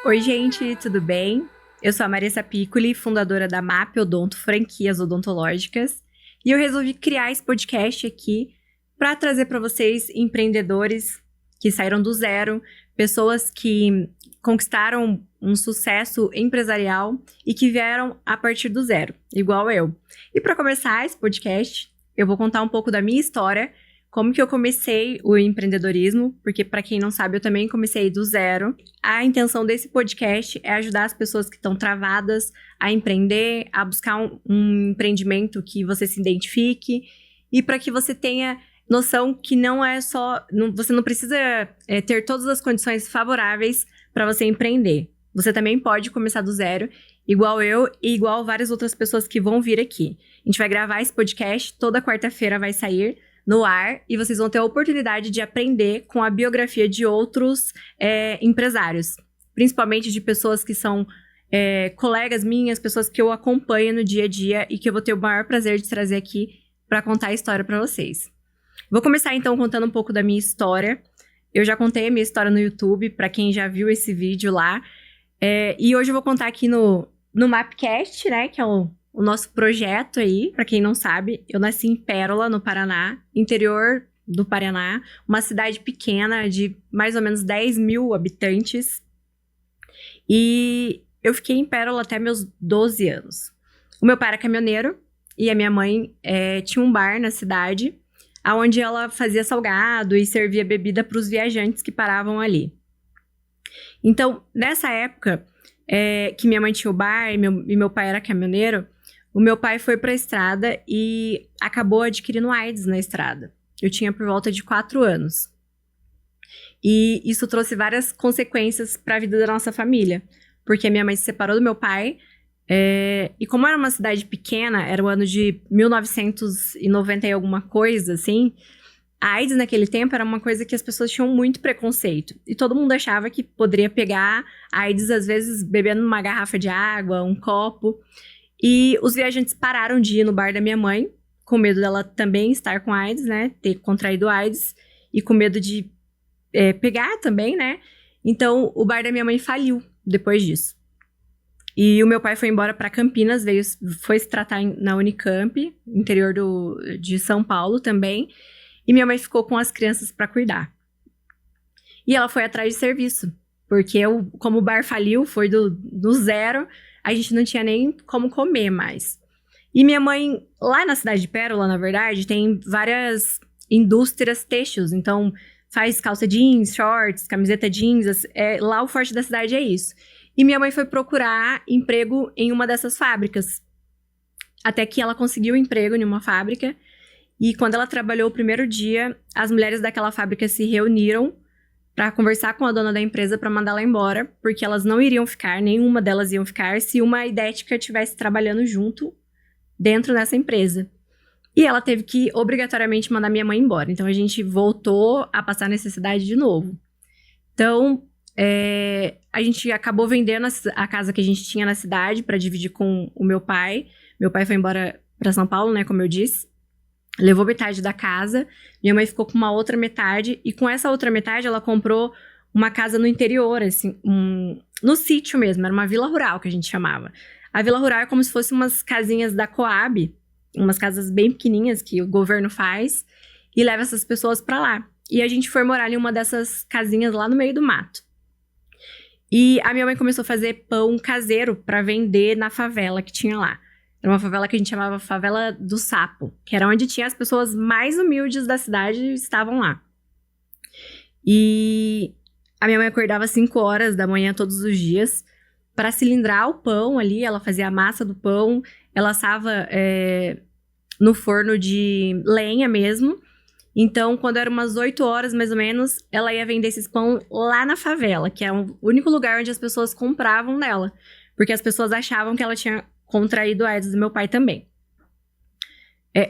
Oi, gente, tudo bem? Eu sou a Marissa Piccoli, fundadora da MAP Odonto Franquias Odontológicas, e eu resolvi criar esse podcast aqui para trazer para vocês empreendedores que saíram do zero, pessoas que conquistaram um sucesso empresarial e que vieram a partir do zero, igual eu. E para começar esse podcast, eu vou contar um pouco da minha história, como que eu comecei o empreendedorismo, porque para quem não sabe, eu também comecei do zero. A intenção desse podcast é ajudar as pessoas que estão travadas a empreender, a buscar um empreendimento que você se identifique e para que você tenha noção que não é só... você não precisa ter todas as condições favoráveis para você empreender. Você também pode começar do zero, igual eu e igual várias outras pessoas que vão vir aqui. A gente vai gravar esse podcast, toda quarta-feira vai sair no ar, e vocês vão ter a oportunidade de aprender com a biografia de outros empresários, principalmente de pessoas que são colegas minhas, pessoas que eu acompanho no dia a dia e que eu vou ter o maior prazer de trazer aqui para contar a história para vocês. Vou começar então contando um pouco da minha história. Eu já contei a minha história no YouTube, para quem já viu esse vídeo lá, e hoje eu vou contar aqui no Mapcast, né, que é o nosso projeto aí. Para quem não sabe, eu nasci em Pérola, no Paraná, interior do Paraná, uma cidade pequena de mais ou menos 10 mil habitantes. E eu fiquei em Pérola até meus 12 anos. O meu pai era caminhoneiro e a minha mãe tinha um bar na cidade, onde ela fazia salgado e servia bebida para os viajantes que paravam ali. Então, nessa época que minha mãe tinha o bar e meu pai era caminhoneiro, o meu pai foi para a estrada e acabou adquirindo AIDS na estrada. Eu tinha por volta de 4 anos. E isso trouxe várias consequências para a vida da nossa família. Porque a minha mãe se separou do meu pai. E como era uma cidade pequena, era o ano de 1990 e alguma coisa, assim. A AIDS naquele tempo era uma coisa que as pessoas tinham muito preconceito. E todo mundo achava que poderia pegar a AIDS, às vezes, bebendo uma garrafa de água, um copo. E os viajantes pararam de ir no bar da minha mãe, com medo dela também estar com AIDS, né? Ter contraído AIDS. E com medo de pegar também, né? Então, o bar da minha mãe faliu depois disso. E o meu pai foi embora para Campinas, foi se tratar na Unicamp, interior de São Paulo também. E minha mãe ficou com as crianças para cuidar. E ela foi atrás de serviço. Porque como o bar faliu, foi do zero, a gente não tinha nem como comer mais. E minha mãe, lá na cidade de Pérola, na verdade, tem várias indústrias têxteis. Então, faz calça jeans, shorts, camiseta jeans. Lá o forte da cidade é isso. E minha mãe foi procurar emprego em uma dessas fábricas. Até que ela conseguiu emprego em uma fábrica. E quando ela trabalhou o primeiro dia, as mulheres daquela fábrica se reuniram para conversar com a dona da empresa para mandar ela embora, porque elas não iriam ficar, nenhuma delas iam ficar, se uma idética estivesse trabalhando junto dentro dessa empresa. E ela teve que obrigatoriamente mandar minha mãe embora. Então a gente voltou a passar necessidade de novo. Então a gente acabou vendendo a casa que a gente tinha na cidade para dividir com o meu pai. Meu pai foi embora para São Paulo, né, como eu disse. Levou metade da casa, minha mãe ficou com uma outra metade, e com essa outra metade ela comprou uma casa no interior, assim, no sítio mesmo, era uma vila rural que a gente chamava. A vila rural é como se fossem umas casinhas da Coab, umas casas bem pequenininhas que o governo faz, e leva essas pessoas pra lá. E a gente foi morar em uma dessas casinhas lá no meio do mato. E a minha mãe começou a fazer pão caseiro pra vender na favela que tinha lá. Era uma favela que a gente chamava Favela do Sapo, que era onde tinha as pessoas mais humildes da cidade estavam lá. E a minha mãe acordava às 5 horas da manhã todos os dias para cilindrar o pão ali. Ela fazia a massa do pão, ela assava no forno de lenha mesmo. Então, quando era umas 8 horas mais ou menos, ela ia vender esses pão lá na favela, que é o único lugar onde as pessoas compravam dela, porque as pessoas achavam que ela tinha contraído a AIDS do meu pai também.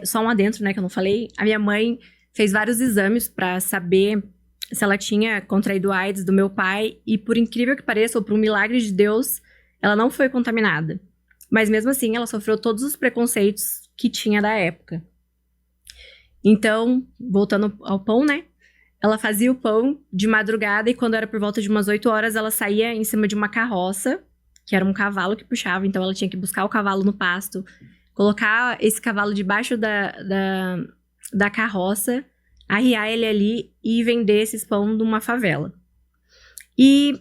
Só um adentro, né, que eu não falei. A minha mãe fez vários exames para saber se ela tinha contraído a AIDS do meu pai. E por incrível que pareça, ou por um milagre de Deus, ela não foi contaminada. Mas mesmo assim, ela sofreu todos os preconceitos que tinha da época. Então, voltando ao pão, né? ela fazia o pão de madrugada e quando era por volta de umas 8 horas, ela saía em cima de uma carroça, que era um cavalo que puxava, então ela tinha que buscar o cavalo no pasto, colocar esse cavalo debaixo da carroça, arriar ele ali e vender esses pão numa favela. E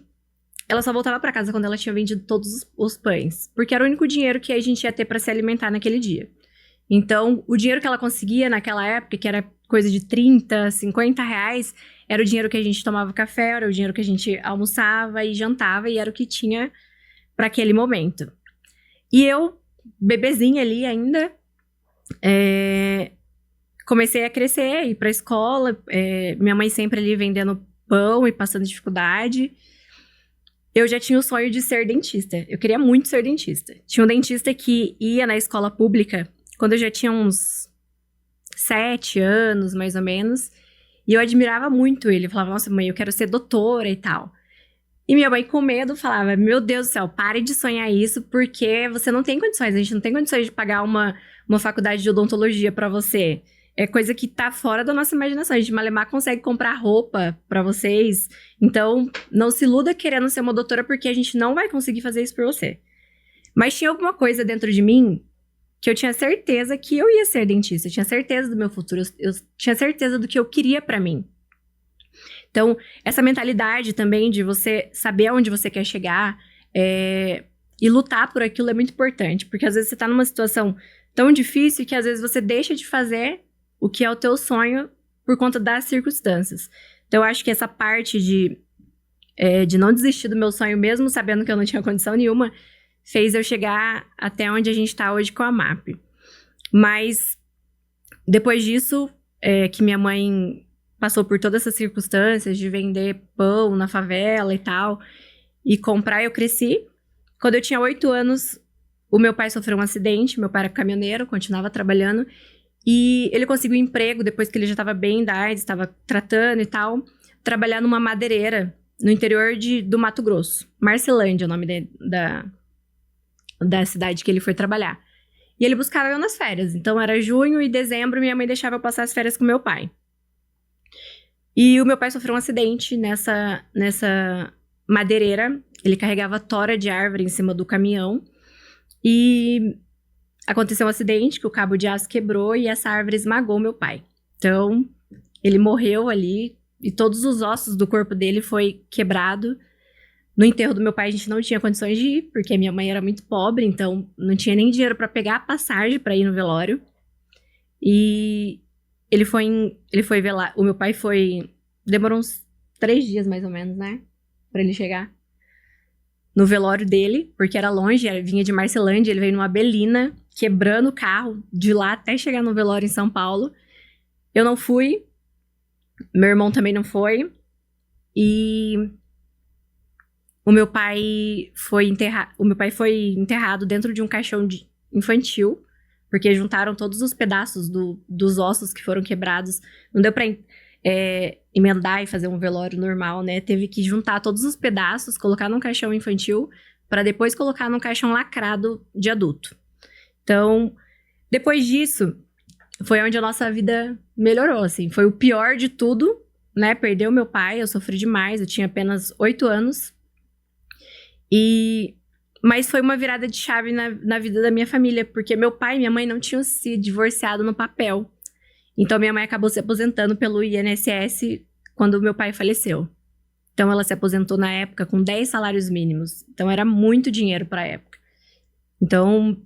ela só voltava pra casa quando ela tinha vendido todos os pães, porque era o único dinheiro que a gente ia ter pra se alimentar naquele dia. Então, o dinheiro que ela conseguia naquela época, que era coisa de 30, 50 reais, era o dinheiro que a gente tomava café, era o dinheiro que a gente almoçava e jantava, e era o que tinha para aquele momento. E eu, bebezinha ali ainda, comecei a crescer, ir pra escola, minha mãe sempre ali vendendo pão e passando dificuldade. Eu já tinha o sonho de ser dentista, eu queria muito ser dentista. Tinha um dentista que ia na escola pública quando eu já tinha uns 7 anos, mais ou menos, e eu admirava muito ele. Eu falava, nossa, mãe, eu quero ser doutora e tal. E minha mãe, com medo, falava, meu Deus do céu, pare de sonhar isso, porque você não tem condições, a gente não tem condições de pagar uma faculdade de odontologia pra você. É coisa que tá fora da nossa imaginação, a gente malemar consegue comprar roupa pra vocês, então não se iluda querendo ser uma doutora, porque a gente não vai conseguir fazer isso por você. Mas tinha alguma coisa dentro de mim que eu tinha certeza que eu ia ser dentista, eu tinha certeza do meu futuro, eu tinha certeza do que eu queria pra mim. Então, essa mentalidade também de você saber aonde você quer chegar e lutar por aquilo é muito importante, porque às vezes você tá numa situação tão difícil que às vezes você deixa de fazer o que é o teu sonho por conta das circunstâncias. Então, eu acho que essa parte de não desistir do meu sonho mesmo, sabendo que eu não tinha condição nenhuma, fez eu chegar até onde a gente tá hoje com a MAP. Mas, depois disso, que minha mãe passou por todas essas circunstâncias de vender pão na favela e tal, e comprar, eu cresci. Quando eu tinha 8 anos, o meu pai sofreu um acidente, meu pai era caminhoneiro, continuava trabalhando, e ele conseguiu um emprego depois que ele já estava bem da AIDS, estava tratando e tal, trabalhar numa madeireira no interior do Mato Grosso. Marcelândia é o nome da cidade que ele foi trabalhar. E ele buscava eu nas férias. Então, era junho e dezembro, minha mãe deixava eu passar as férias com meu pai. E o meu pai sofreu um acidente nessa madeireira. Ele carregava tora de árvore em cima do caminhão. E aconteceu um acidente que o cabo de aço quebrou e essa árvore esmagou meu pai. Então, ele morreu ali e todos os ossos do corpo dele foi quebrado. No enterro do meu pai, a gente não tinha condições de ir, porque minha mãe era muito pobre, então não tinha nem dinheiro para pegar a passagem para ir no velório. E ele foi velar. O meu pai demorou uns 3 dias, mais ou menos, né? Pra ele chegar no velório dele, porque era longe, vinha de Marcelândia, ele veio numa Belina, quebrando o carro, de lá até chegar no velório em São Paulo. Eu não fui, meu irmão também não foi, e o meu pai foi enterrado dentro de um caixão infantil, porque juntaram todos os pedaços dos ossos que foram quebrados. Não deu pra emendar e fazer um velório normal, né? Teve que juntar todos os pedaços, colocar num caixão infantil, para depois colocar num caixão lacrado de adulto. Então, depois disso, foi onde a nossa vida melhorou, assim. Foi o pior de tudo, né? Perdeu meu pai, eu sofri demais, eu tinha apenas 8 anos. Mas foi uma virada de chave na vida da minha família, porque meu pai e minha mãe não tinham se divorciado no papel. Então, minha mãe acabou se aposentando pelo INSS quando meu pai faleceu. Então, ela se aposentou na época com 10 salários mínimos. Então, era muito dinheiro para a época. Então,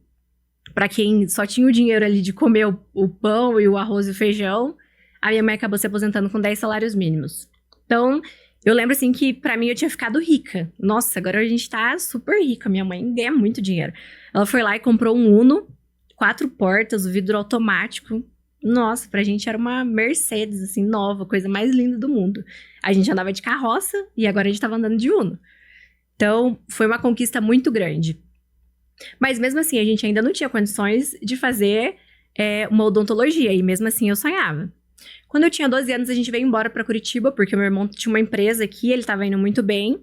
para quem só tinha o dinheiro ali de comer o pão e o arroz e o feijão, a minha mãe acabou se aposentando com 10 salários mínimos. Então, eu lembro, assim, que pra mim eu tinha ficado rica. Nossa, agora a gente tá super rica. Minha mãe ganha muito dinheiro. Ela foi lá e comprou um Uno, 4 portas, o vidro automático. Nossa, pra gente era uma Mercedes, assim, nova, coisa mais linda do mundo. A gente andava de carroça e agora a gente tava andando de Uno. Então, foi uma conquista muito grande. Mas mesmo assim, a gente ainda não tinha condições de fazer uma odontologia. E mesmo assim, eu sonhava. Quando eu tinha 12 anos, a gente veio embora pra Curitiba, porque meu irmão tinha uma empresa aqui, ele tava indo muito bem.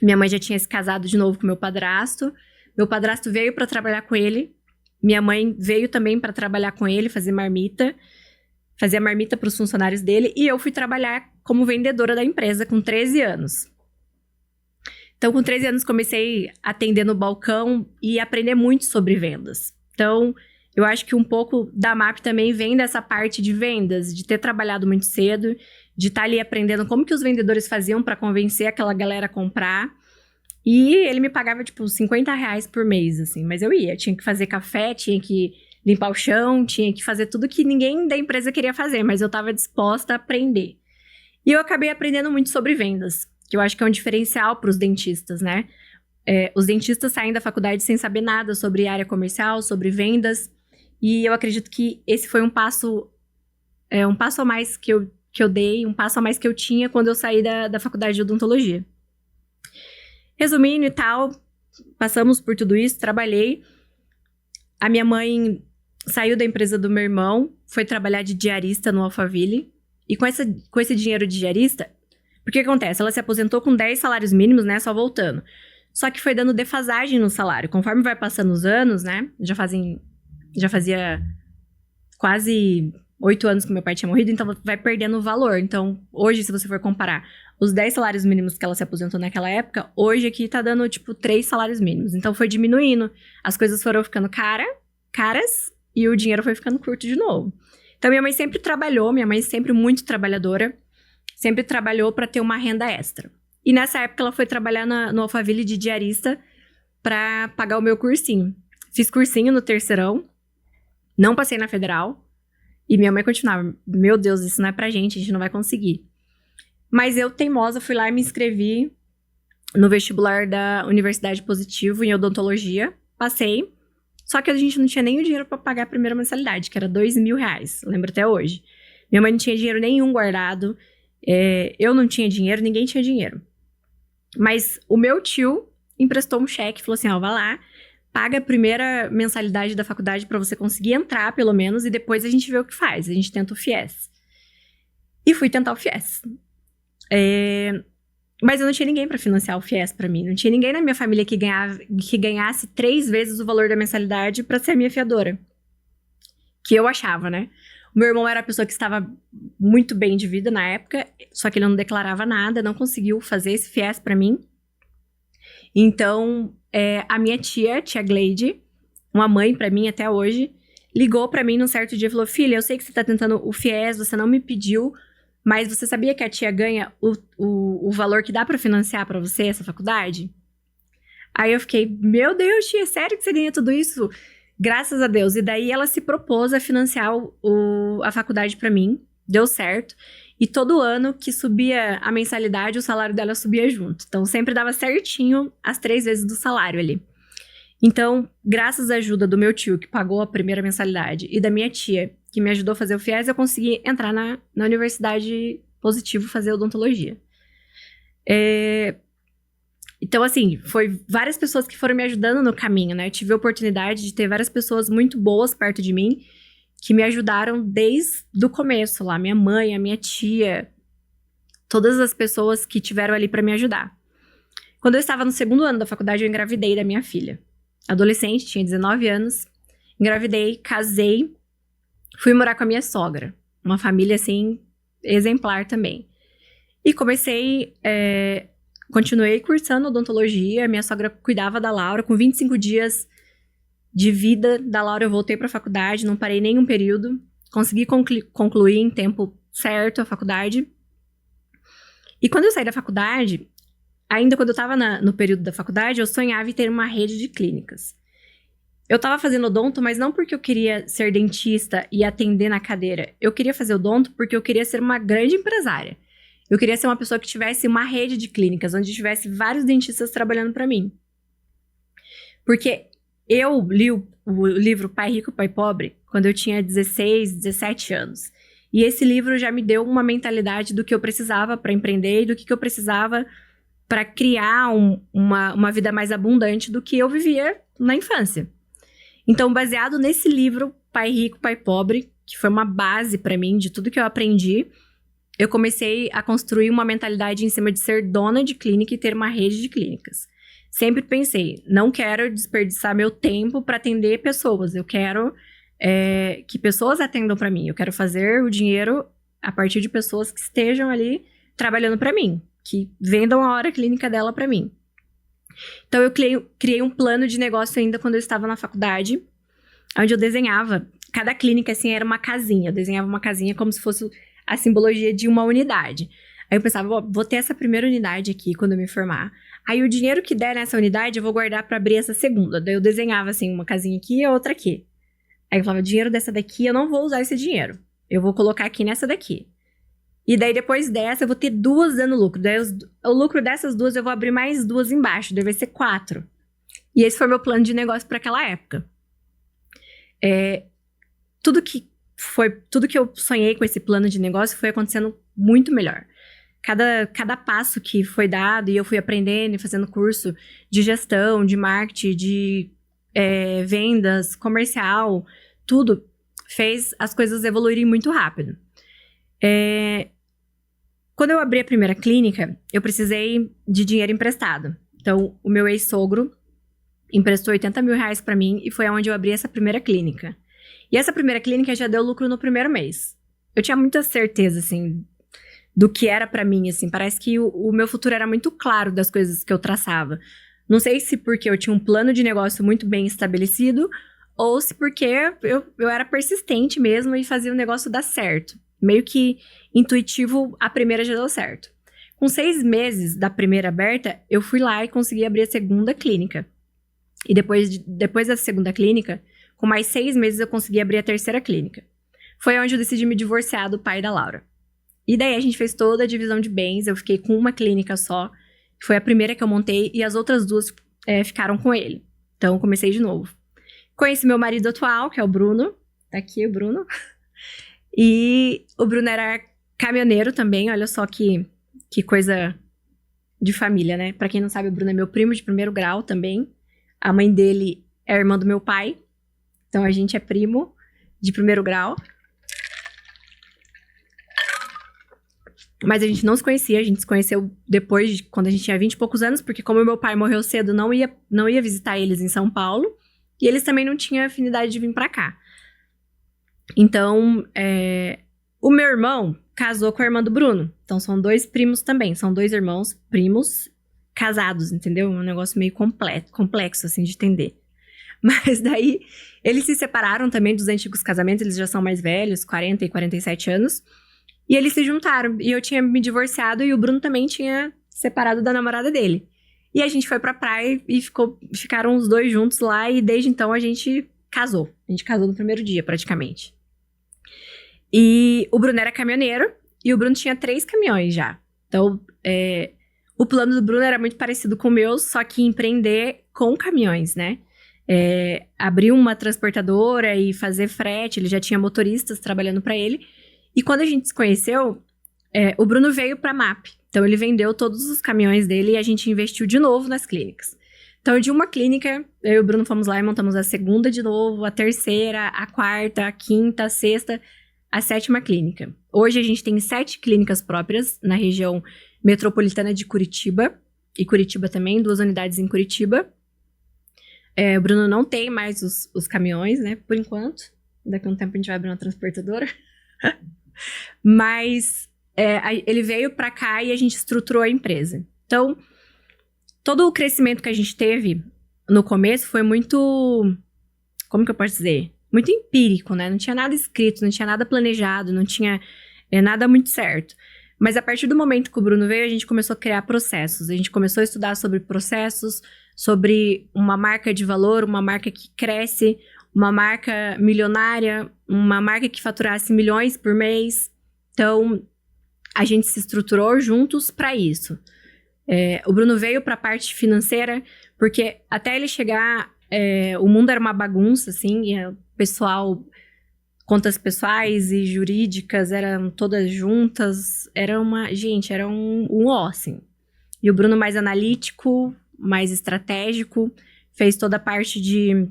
Minha mãe já tinha se casado de novo com meu padrasto. Meu padrasto veio pra trabalhar com ele. Minha mãe veio também pra trabalhar com ele, fazia marmita pros funcionários dele. E eu fui trabalhar como vendedora da empresa com 13 anos. Então, com 13 anos, comecei a atender no balcão e aprender muito sobre vendas. Então, eu acho que um pouco da MAP também vem dessa parte de vendas, de ter trabalhado muito cedo, de estar ali aprendendo como que os vendedores faziam para convencer aquela galera a comprar. E ele me pagava, tipo, R$50 por mês, assim. Mas eu ia, tinha que fazer café, tinha que limpar o chão, tinha que fazer tudo que ninguém da empresa queria fazer, mas eu estava disposta a aprender. E eu acabei aprendendo muito sobre vendas, que eu acho que é um diferencial para os dentistas, né? Os dentistas saem da faculdade sem saber nada sobre área comercial, sobre vendas, e eu acredito que esse foi um passo a mais que eu dei, um passo a mais que eu tinha quando eu saí da faculdade de odontologia. Resumindo e tal, passamos por tudo isso, trabalhei. A minha mãe saiu da empresa do meu irmão, foi trabalhar de diarista no Alphaville, e com esse dinheiro de diarista, porque o que acontece? Ela se aposentou com 10 salários mínimos, né, só voltando. Só que foi dando defasagem no salário. Conforme vai passando os anos, né, já fazia quase 8 anos que meu pai tinha morrido, então vai perdendo o valor. Então, hoje, se você for comparar os 10 salários mínimos que ela se aposentou naquela época, hoje aqui tá dando, tipo, 3 salários mínimos. Então, foi diminuindo. As coisas foram ficando caras, e o dinheiro foi ficando curto de novo. Então, minha mãe sempre trabalhou, minha mãe sempre muito trabalhadora, sempre trabalhou para ter uma renda extra. E nessa época, ela foi trabalhar no Alphaville de diarista para pagar o meu cursinho. Fiz cursinho no terceirão, não passei na federal, e minha mãe continuava, meu Deus, isso não é pra gente, a gente não vai conseguir. Mas eu, teimosa, fui lá e me inscrevi no vestibular da Universidade Positivo em odontologia, passei, só que a gente não tinha nem o dinheiro para pagar a primeira mensalidade, que era R$2.000, lembro até hoje. Minha mãe não tinha dinheiro nenhum guardado, eu não tinha dinheiro, ninguém tinha dinheiro. Mas o meu tio emprestou um cheque, falou assim, vai lá, paga a primeira mensalidade da faculdade para você conseguir entrar, pelo menos, e depois a gente vê o que faz, a gente tenta o FIES. E fui tentar o FIES. Mas eu não tinha ninguém para financiar o FIES para mim, não tinha ninguém na minha família que ganhasse 3 vezes o valor da mensalidade para ser a minha fiadora. Que eu achava, né? O meu irmão era a pessoa que estava muito bem de vida na época, só que ele não declarava nada, não conseguiu fazer esse FIES para mim. Então, a minha tia Gleide, uma mãe para mim até hoje, ligou para mim num certo dia e falou, filha, eu sei que você tá tentando o FIES, você não me pediu, mas você sabia que a tia ganha o valor que dá para financiar para você essa faculdade? Aí eu fiquei, meu Deus, tia, sério que você ganha tudo isso? Graças a Deus. E daí ela se propôs a financiar a faculdade para mim, deu certo. E todo ano que subia a mensalidade, o salário dela subia junto. Então, sempre dava certinho as 3 vezes do salário ali. Então, graças à ajuda do meu tio, que pagou a primeira mensalidade, e da minha tia, que me ajudou a fazer o FIES, eu consegui entrar na Universidade Positivo fazer odontologia. Então, assim, foi várias pessoas que foram me ajudando no caminho, né? Eu tive a oportunidade de ter várias pessoas muito boas perto de mim, que me ajudaram desde o começo lá. Minha mãe, a minha tia, todas as pessoas que tiveram ali para me ajudar. Quando eu estava no 2º ano da faculdade, eu engravidei da minha filha. Adolescente, tinha 19 anos. Engravidei, casei, fui morar com a minha sogra. Uma família, assim, exemplar também. E continuei cursando odontologia. Minha sogra cuidava da Laura. Com 25 dias de vida da Laura, eu voltei para a faculdade, não parei nenhum período. Consegui concluir em tempo certo a faculdade. E quando eu saí da faculdade, ainda quando eu estava no período da faculdade, eu sonhava em ter uma rede de clínicas. Eu estava fazendo odonto, mas não porque eu queria ser dentista e atender na cadeira. Eu queria fazer odonto porque eu queria ser uma grande empresária. Eu queria ser uma pessoa que tivesse uma rede de clínicas, onde tivesse vários dentistas trabalhando para mim. Porque eu li o livro Pai Rico, Pai Pobre quando eu tinha 16, 17 anos. E esse livro já me deu uma mentalidade do que eu precisava para empreender e do que eu precisava para criar uma vida mais abundante do que eu vivia na infância. Então, baseado nesse livro Pai Rico, Pai Pobre, que foi uma base para mim de tudo que eu aprendi, eu comecei a construir uma mentalidade em cima de ser dona de clínica e ter uma rede de clínicas. Sempre pensei, não quero desperdiçar meu tempo para atender pessoas, eu quero que pessoas atendam para mim, eu quero fazer o dinheiro a partir de pessoas que estejam ali trabalhando pra mim, que vendam a hora clínica dela pra mim. Então, eu criei um plano de negócio ainda quando eu estava na faculdade, onde eu desenhava. Cada clínica, assim, era uma casinha. Eu desenhava uma casinha como se fosse a simbologia de uma unidade. Aí eu pensava, vou ter essa primeira unidade aqui quando eu me formar. Aí o dinheiro que der nessa unidade, eu vou guardar pra abrir essa segunda. Daí eu desenhava, assim, uma casinha aqui e outra aqui. Aí eu falava, dinheiro dessa daqui, eu não vou usar esse dinheiro. Eu vou colocar aqui nessa daqui. E daí, depois dessa, eu vou ter 2 dando lucro. Daí, o lucro dessas 2, eu vou abrir mais 2 embaixo. Daí vai ser 4. E esse foi meu plano de negócio para aquela época. Tudo que eu sonhei com esse plano de negócio foi acontecendo muito melhor. Cada passo que foi dado, e eu fui aprendendo e fazendo curso de gestão, de marketing, de vendas, comercial, tudo fez as coisas evoluírem muito rápido. Quando eu abri a primeira clínica, eu precisei de dinheiro emprestado. Então, o meu ex-sogro emprestou 80 mil reais pra mim e foi onde eu abri essa primeira clínica. E essa primeira clínica já deu lucro no primeiro mês. Eu tinha muita certeza, assim, do que era pra mim, assim. Parece que o meu futuro era muito claro das coisas que eu traçava. Não sei se porque eu tinha um plano de negócio muito bem estabelecido ou se porque eu era persistente mesmo e fazia o negócio dar certo. Meio que intuitivo, a primeira já deu certo. Com 6 meses da primeira aberta, eu fui lá e consegui abrir a segunda clínica. E depois da segunda clínica, com mais 6 meses, eu consegui abrir a terceira clínica. Foi onde eu decidi me divorciar do pai da Laura. E daí a gente fez toda a divisão de bens, eu fiquei com uma clínica só. Foi a primeira que eu montei e as outras 2 ficaram com ele. Então, comecei de novo. Conheci meu marido atual, que é o Bruno. Tá aqui o Bruno. E o Bruno era caminhoneiro também, olha só que coisa de família, né? Pra quem não sabe, o Bruno é meu primo de primeiro grau também. A mãe dele é a irmã do meu pai. Então, a gente é primo de primeiro grau. Mas a gente não se conhecia, a gente se conheceu depois, quando a gente tinha 20 e poucos anos, porque como meu pai morreu cedo, não ia visitar eles em São Paulo. E eles também não tinham afinidade de vir pra cá. Então, o meu irmão casou com a irmã do Bruno. Então, são 2 primos também. São 2 irmãos primos casados, entendeu? Um negócio meio complexo, assim, de entender. Mas daí, eles se separaram também dos antigos casamentos. Eles já são mais velhos, 40 e 47 anos. E eles se juntaram. E eu tinha me divorciado e o Bruno também tinha separado da namorada dele. E a gente foi pra praia e ficaram os 2 juntos lá. E desde então, a gente casou. A gente casou no primeiro dia, praticamente. E o Bruno era caminhoneiro. E o Bruno tinha 3 caminhões já. Então, o plano do Bruno era muito parecido com o meu, só que empreender com caminhões, né? Abrir uma transportadora e fazer frete. Ele já tinha motoristas trabalhando pra ele. E quando a gente se conheceu, o Bruno veio pra MAP. Então, ele vendeu todos os caminhões dele e a gente investiu de novo nas clínicas. Então, de uma clínica, eu e o Bruno fomos lá e montamos a segunda de novo, a terceira, a quarta, a quinta, a sexta, a 7ª clínica. Hoje, a gente tem 7 clínicas próprias na região metropolitana de Curitiba. E Curitiba também, 2 unidades em Curitiba. O Bruno não tem mais os caminhões, né, por enquanto. Daqui a um tempo a gente vai abrir uma transportadora. Mas ele veio pra cá e a gente estruturou a empresa. Então, todo o crescimento que a gente teve no começo foi muito... Como que eu posso dizer? Muito empírico, né? Não tinha nada escrito, não tinha nada planejado, não tinha nada muito certo. Mas a partir do momento que o Bruno veio, a gente começou a criar processos. A gente começou a estudar sobre processos, sobre uma marca de valor, uma marca que cresce, uma marca milionária, uma marca que faturasse milhões por mês. Então, a gente se estruturou juntos para isso. O Bruno veio para a parte financeira, porque até ele chegar, o mundo era uma bagunça, assim, e o pessoal, contas pessoais e jurídicas eram todas juntas, era um ó, assim. E o Bruno mais analítico, mais estratégico, fez toda a parte de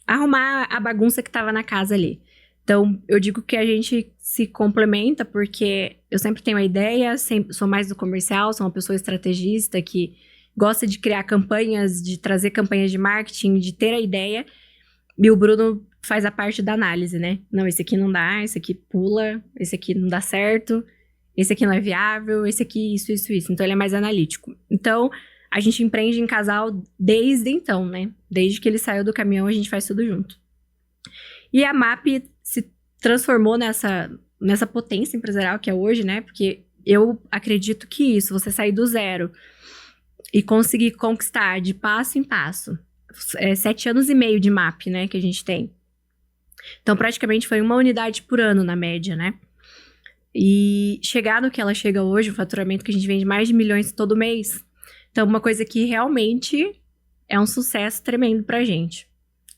arrumar a bagunça que tava na casa ali. Então, eu digo que a gente se complementa, porque eu sempre tenho a ideia, sou mais do comercial, sou uma pessoa estrategista que gosta de criar campanhas, de trazer campanhas de marketing, de ter a ideia. E o Bruno faz a parte da análise, né? Não, esse aqui não dá, esse aqui pula, esse aqui não dá certo. esse aqui não é viável, esse aqui isso. Então ele é mais analítico. Então a gente empreende em casal desde então, né? Desde que ele saiu do caminhão, a gente faz tudo junto. E a MAP se transformou nessa potência empresarial que é hoje, né? Porque eu acredito que isso, você sair do zero e conseguir conquistar de passo em passo. 7 anos e meio de MAP, né? Que a gente tem. Então, praticamente foi uma unidade por ano, na média, né? E chegar no que ela chega hoje, o faturamento que a gente vende mais de milhões todo mês. Então, uma coisa que realmente é um sucesso tremendo pra gente.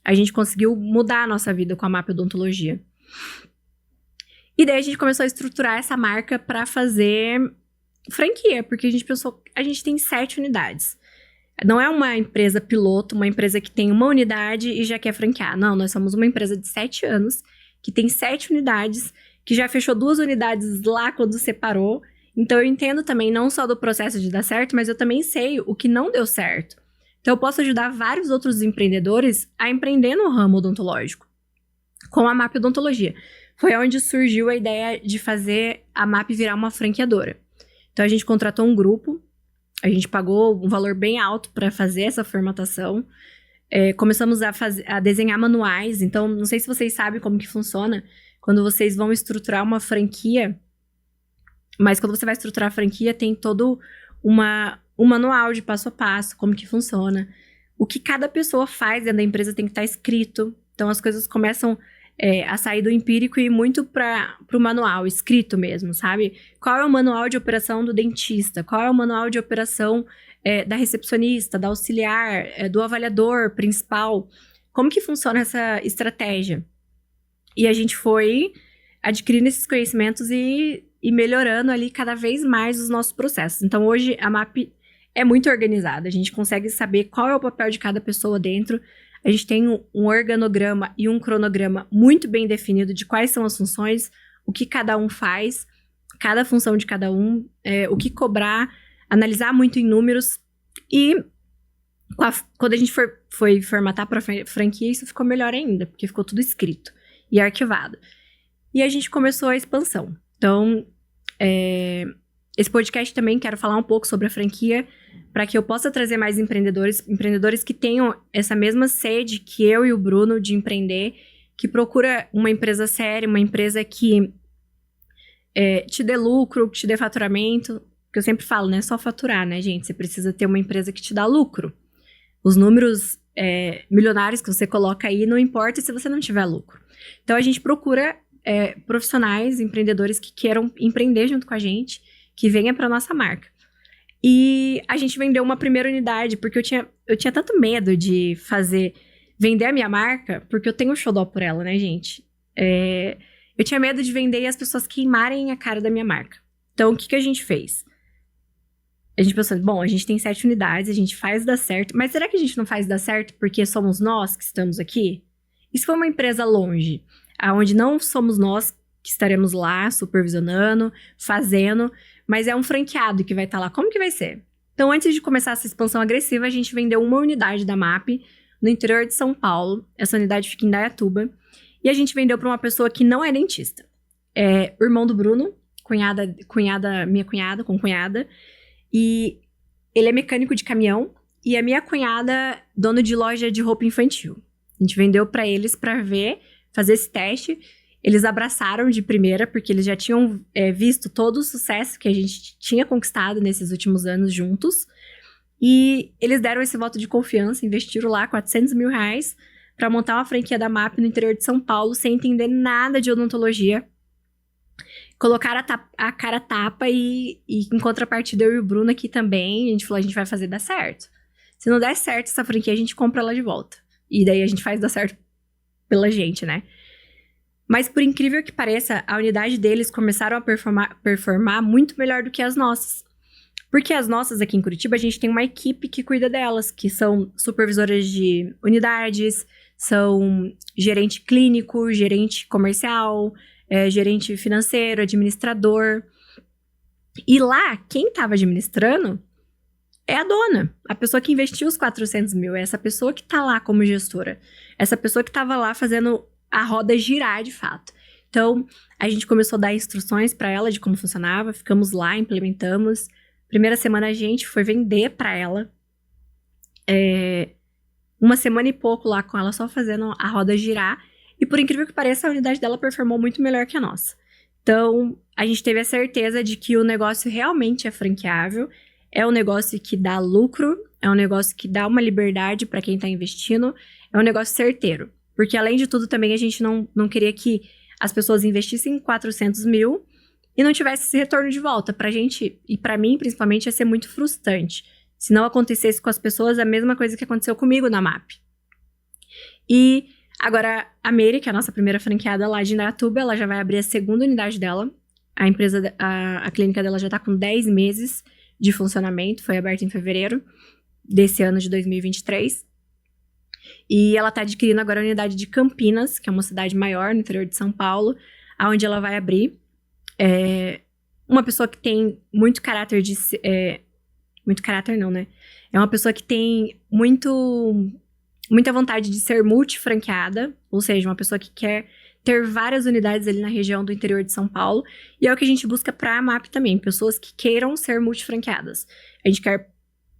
A gente conseguiu mudar a nossa vida com a MAP Odontologia. E daí a gente começou a estruturar essa marca pra fazer franquia, porque a gente pensou, a gente tem 7 unidades. Não é uma empresa piloto, uma empresa que tem uma unidade e já quer franquear. Não, nós somos uma empresa de 7 anos, que tem 7 unidades, que já fechou 2 unidades lá quando separou. Então eu entendo também não só do processo de dar certo, mas eu também sei o que não deu certo. Então eu posso ajudar vários outros empreendedores a empreender no ramo odontológico, com a MAP Odontologia. Foi onde surgiu a ideia de fazer a MAP virar uma franqueadora. Então a gente contratou um grupo, a gente pagou um valor bem alto para fazer essa formatação. Começamos a desenhar manuais. Então, não sei se vocês sabem como que funciona quando vocês vão estruturar uma franquia. Mas quando você vai estruturar a franquia, tem todo um manual de passo a passo, como que funciona. O que cada pessoa faz dentro da empresa tem que estar escrito. Então, as coisas começam a sair do empírico e muito para o manual, escrito mesmo, sabe? Qual é o manual de operação do dentista? Qual é o manual de operação da recepcionista, da auxiliar, do avaliador principal? Como que funciona essa estratégia? E a gente foi adquirindo esses conhecimentos e melhorando ali cada vez mais os nossos processos. Então, hoje, a MAP é muito organizada. A gente consegue saber qual é o papel de cada pessoa dentro. A gente tem um organograma e um cronograma muito bem definido de quais são as funções, o que cada um faz, cada função de cada um, o que cobrar, analisar muito em números. E quando a gente foi formatar para franquia, isso ficou melhor ainda, porque ficou tudo escrito e arquivado. E a gente começou a expansão. Então, esse podcast também quero falar um pouco sobre a franquia, para que eu possa trazer mais empreendedores que tenham essa mesma sede que eu e o Bruno de empreender, que procura uma empresa séria, uma empresa que te dê lucro, que te dê faturamento. Porque eu sempre falo, não é só faturar, né, gente? Você precisa ter uma empresa que te dá lucro. Os números milionários que você coloca aí, não importa se você não tiver lucro. Então, a gente procura profissionais, empreendedores que queiram empreender junto com a gente, que venha para nossa marca. E a gente vendeu uma primeira unidade, porque eu tinha tanto medo de vender a minha marca, porque eu tenho um xodó por ela, né, gente? Eu tinha medo de vender e as pessoas queimarem a cara da minha marca. Então, o que a gente fez? A gente pensou, bom, a gente tem 7 unidades, a gente faz dar certo, mas será que a gente não faz dar certo porque somos nós que estamos aqui? E se for uma empresa longe, onde não somos nós que estaremos lá supervisionando, fazendo, mas é um franqueado que vai estar lá, como que vai ser? Então, antes de começar essa expansão agressiva, a gente vendeu uma unidade da MAP no interior de São Paulo. Essa unidade fica em Indaiatuba. E a gente vendeu para uma pessoa que não é dentista. O irmão do Bruno, minha cunhada, com cunhada. E ele é mecânico de caminhão. E a minha cunhada, dona de loja de roupa infantil. A gente vendeu para eles para fazer esse teste. Eles abraçaram de primeira, porque eles já tinham visto todo o sucesso que a gente tinha conquistado nesses últimos anos juntos. E eles deram esse voto de confiança, investiram lá R$400 mil para montar uma franquia da MAP no interior de São Paulo, sem entender nada de odontologia. Colocaram a cara a tapa e em contrapartida eu e o Bruno aqui também, a gente falou, a gente vai fazer dar certo. Se não der certo essa franquia, a gente compra ela de volta. E daí a gente faz dar certo pela gente, né? Mas por incrível que pareça, a unidade deles começaram a performar muito melhor do que as nossas. Porque as nossas aqui em Curitiba, a gente tem uma equipe que cuida delas, que são supervisoras de unidades, são gerente clínico, gerente comercial, gerente financeiro, administrador. E lá, quem estava administrando é a dona, a pessoa que investiu os R$400 mil, é essa pessoa que está lá como gestora, essa pessoa que estava lá fazendo a roda girar de fato. Então, a gente começou a dar instruções para ela de como funcionava, ficamos lá, implementamos. Primeira semana a gente foi vender para ela. Uma semana e pouco lá com ela, só fazendo a roda girar. E por incrível que pareça, a unidade dela performou muito melhor que a nossa. Então, a gente teve a certeza de que o negócio realmente é franqueável, é um negócio que dá lucro, é um negócio que dá uma liberdade para quem tá investindo, é um negócio certeiro. Porque, além de tudo, também a gente não queria que as pessoas investissem 400 mil e não tivesse esse retorno de volta. Pra gente, e pra mim, principalmente, ia ser muito frustrante. Se não acontecesse com as pessoas a mesma coisa que aconteceu comigo na MAP. E agora, a Mary, que é a nossa primeira franqueada lá de Indaiatuba, ela já vai abrir a segunda unidade dela. A empresa, a clínica dela já tá com 10 meses de funcionamento, foi aberta em fevereiro desse ano de 2023. E ela tá adquirindo agora a unidade de Campinas, que é uma cidade maior no interior de São Paulo, onde ela vai abrir. Uma pessoa que tem muito caráter de... muito caráter não, né? É uma pessoa que tem muita vontade de ser multifranqueada, ou seja, uma pessoa que quer ter várias unidades ali na região do interior de São Paulo, e é o que a gente busca para a MAP também, pessoas que queiram ser multifranqueadas. A gente quer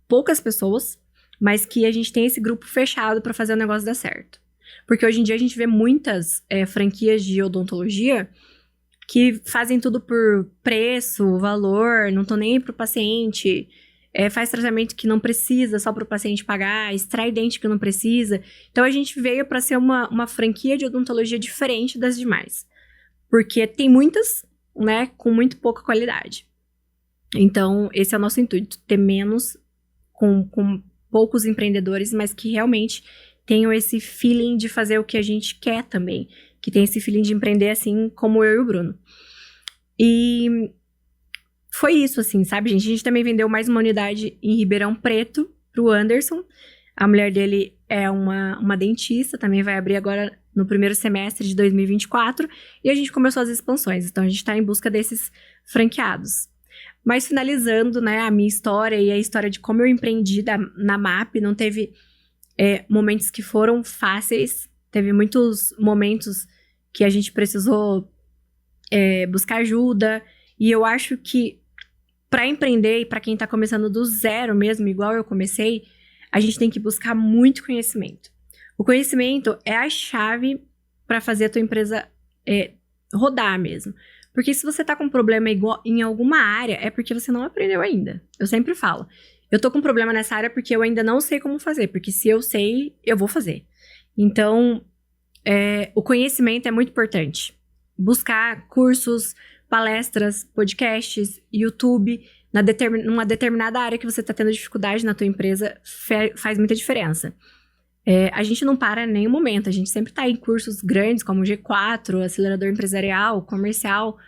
poucas pessoas, mas que a gente tem esse grupo fechado para fazer o negócio dar certo. Porque hoje em dia a gente vê muitas franquias de odontologia que fazem tudo por preço, valor, não estão nem aí pro paciente... faz tratamento que não precisa, só para o paciente pagar, extrai dente que não precisa. Então, a gente veio para ser uma franquia de odontologia diferente das demais. Porque tem muitas, né, com muito pouca qualidade. Então, esse é o nosso intuito, ter menos, com poucos empreendedores, mas que realmente tenham esse feeling de fazer o que a gente quer também. Que tem esse feeling de empreender assim como eu e o Bruno. E... foi isso, assim, sabe, gente? A gente também vendeu mais uma unidade em Ribeirão Preto pro Anderson. A mulher dele é uma dentista, também vai abrir agora no primeiro semestre de 2024. E a gente começou as expansões, então a gente tá em busca desses franqueados. Mas finalizando, né, a minha história e a história de como eu empreendi na MAP, não teve momentos que foram fáceis. Teve muitos momentos que a gente precisou buscar ajuda. E eu acho que para empreender e para quem tá começando do zero mesmo, igual eu comecei, a gente tem que buscar muito conhecimento. O conhecimento é a chave para fazer a tua empresa rodar mesmo. Porque se você tá com um problema em alguma área, é porque você não aprendeu ainda. Eu sempre falo, eu tô com um problema nessa área porque eu ainda não sei como fazer. Porque se eu sei, eu vou fazer. Então, o conhecimento é muito importante. Buscar cursos, palestras, podcasts, YouTube, numa determinada área que você está tendo dificuldade na tua empresa, faz muita diferença. A gente não para em nenhum momento, a gente sempre está em cursos grandes, como o G4, Acelerador Empresarial, Comercial,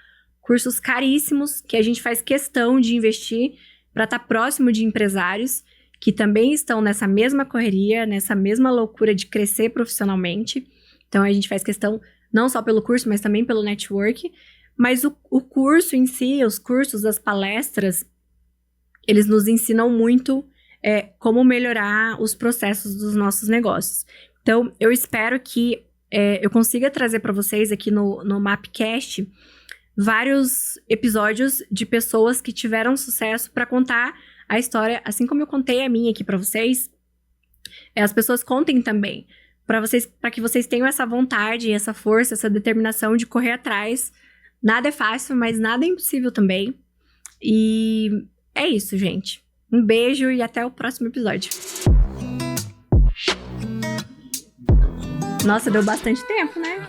cursos caríssimos que a gente faz questão de investir para estar próximo de empresários que também estão nessa mesma correria, nessa mesma loucura de crescer profissionalmente. Então, a gente faz questão não só pelo curso, mas também pelo network. Mas o curso em si, os cursos, as palestras, eles nos ensinam muito como melhorar os processos dos nossos negócios. Então, eu espero que eu consiga trazer para vocês aqui no Mapcast vários episódios de pessoas que tiveram sucesso para contar a história, assim como eu contei a minha aqui para vocês. As pessoas contem também, para que vocês tenham essa vontade, essa força, essa determinação de correr atrás. Nada é fácil, mas nada é impossível também. E é isso, gente. Um beijo e até o próximo episódio. Nossa, deu bastante tempo, né?